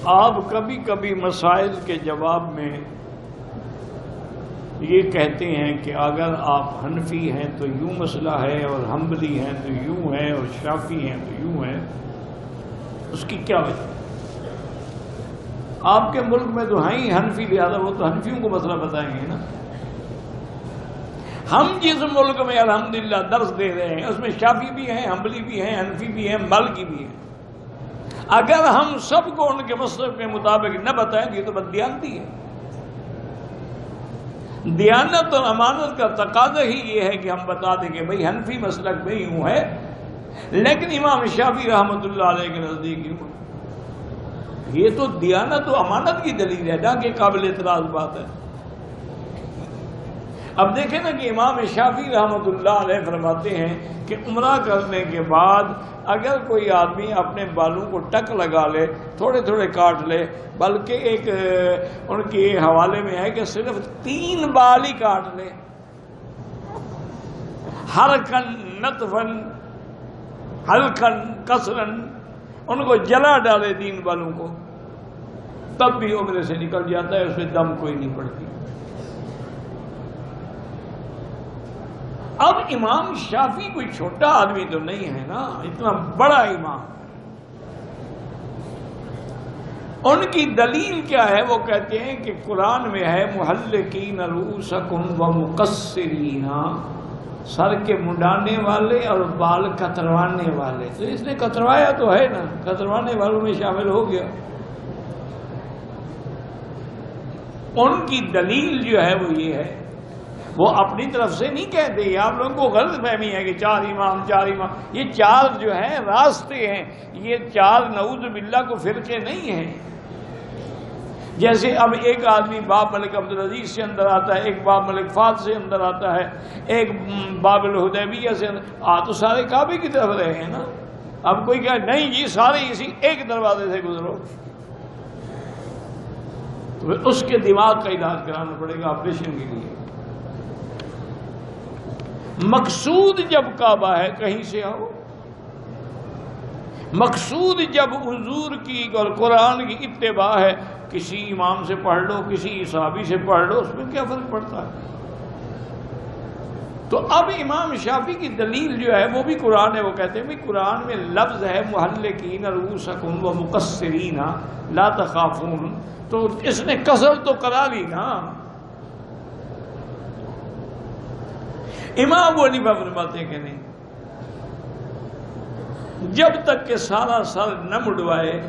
آپ کبھی کبھی مسائل کے جواب میں یہ کہتے ہیں کہ اگر آپ حنفی ہیں تو یوں مسئلہ ہے، اور حنبلی ہیں تو یوں ہے، اور شافعی ہیں تو یوں ہے. اس کی کیا وجہ؟ آپ کے ملک میں تو ہیں ہی حنفی، لہٰذا وہ تو حنفیوں کو مسئلہ بتائیں گے نا. ہم جس ملک میں الحمدللہ درس دے رہے ہیں اس میں شافعی بھی ہیں، حنبلی بھی ہیں، حنفی بھی ہیں، مالکی بھی ہیں. اگر ہم سب کو ان کے مسلک کے مطابق نہ بتائیں تو یہ تو بددیانتی ہے. دیانت اور امانت کا تقاضا ہی یہ ہے کہ ہم بتا دیں کہ بھئی حنفی مسلک میں یوں ہے، لیکن امام شافعی رحمۃ اللہ علیہ کے نزدیک یوں ہے. یہ تو دیانت و امانت کی دلیل ہے نہ کہ قابل اعتراض بات ہے. اب دیکھیں نا کہ امام شافعی رحمۃ اللہ علیہ فرماتے ہیں کہ عمرہ کرنے کے بعد اگر کوئی آدمی اپنے بالوں کو ٹک لگا لے، تھوڑے تھوڑے کاٹ لے، بلکہ ایک ان کے حوالے میں ہے کہ صرف 3 بال ہی کاٹ لے، حرکن نطفن حلقن کسرن، ان کو جلا ڈالے 3 بالوں کو، تب بھی عمرے سے نکل جاتا ہے، اس میں دم کوئی نہیں پڑتی. اب امام شافعی کوئی چھوٹا آدمی تو نہیں ہے نا، اتنا بڑا امام. ان کی دلیل کیا ہے؟ وہ کہتے ہیں کہ قرآن میں ہے محلقین رؤوسکم ومقصرین، سر کے منڈانے والے اور بال کتروانے والے. تو اس نے کتروایا تو ہے نا، کتروانے والوں میں شامل ہو گیا. ان کی دلیل جو ہے وہ یہ ہے، وہ اپنی طرف سے نہیں کہتے. آپ لوگوں کو غلط فہمی ہے کہ 4 امام. یہ 4 جو ہیں راستے ہیں، یہ 4 نعوذ باللہ کو فرقے نہیں ہیں. جیسے اب ایک آدمی باب ملک عبدالعزیز سے اندر آتا ہے، ایک باب ملک فہد سے اندر آتا ہے، ایک باب الحدیبیہ سے اندر تو سارے کعبے کی طرف رہے ہیں نا. اب کوئی کہے نہیں جی سارے اسی ایک دروازے سے گزرو، تو اس کے دماغ کا علاج کرانا پڑے گا آپریشن کے لیے. مقصود جب کعبہ ہے کہیں سے آؤ، مقصود جب حضور کی اور قرآن کی اتباع ہے، کسی امام سے پڑھ لو، کسی صحابی سے پڑھ لو، اس میں کیا فرق پڑتا ہے؟ تو اب امام شافعی کی دلیل جو ہے وہ بھی قرآن ہے. وہ کہتے ہیں بھئی قرآن میں لفظ ہے محلقین رؤوسکم ومقصرین لا تخافون، تو اس نے قصر تو کرا لی نا. امام ابو حنیفہ فرماتے ہیں کہ نہیں، جب تک کہ سارا سر نہ مڈوائے،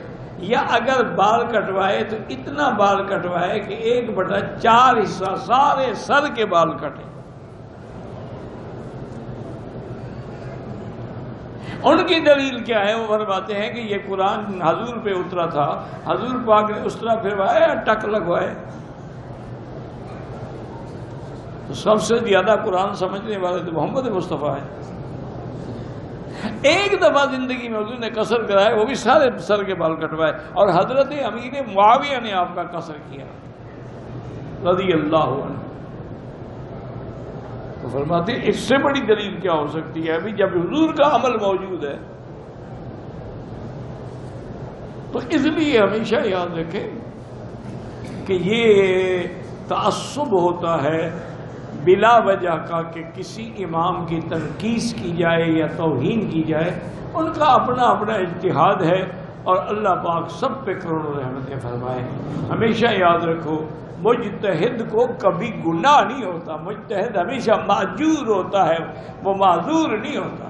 یا اگر بال کٹوائے تو اتنا بال کٹوائے کہ 1/4 حصہ سارے سر کے بال کٹے. ان کی دلیل کیا ہے؟ وہ فرماتے ہیں کہ یہ قرآن حضور پہ اترا تھا، حضور پاک نے اس طرح پھروایا، ٹک لگوائے. تو سب سے زیادہ قرآن سمجھنے والے تو محمد مصطفیٰ ہیں. ایک دفعہ زندگی میں حضور نے قصر کرائے، وہ بھی سارے سر کے بال کٹوائے، اور حضرت امیر معاویہ نے آپ کا قصر کیا رضی اللہ عنہ. تو فرماتے ہیں اس سے بڑی دلیل کیا ہو سکتی ہے؟ ابھی جب حضور کا عمل موجود ہے. تو اس لیے ہمیشہ یاد رکھیں کہ یہ تعصب ہوتا ہے بلا وجہ کا، کہ کسی امام کی تنقیص کی جائے یا توہین کی جائے. ان کا اپنا اپنا اجتہاد ہے، اور اللہ پاک سب پہ کروڑوں رحمتیں فرمائے. ہمیشہ یاد رکھو مجتہد کو کبھی گناہ نہیں ہوتا، مجتہد ہمیشہ معذور ہوتا ہے، وہ معذور نہیں ہوتا.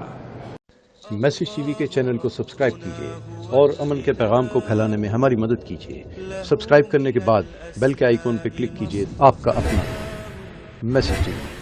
میسج ٹی وی کے چینل کو سبسکرائب کیجیے اور امن کے پیغام کو پھیلانے میں ہماری مدد کیجیے. سبسکرائب کرنے کے بعد بیل کے آئیکن پہ کلک کیجیے. آپ کا اپنا میسج ٹی وی.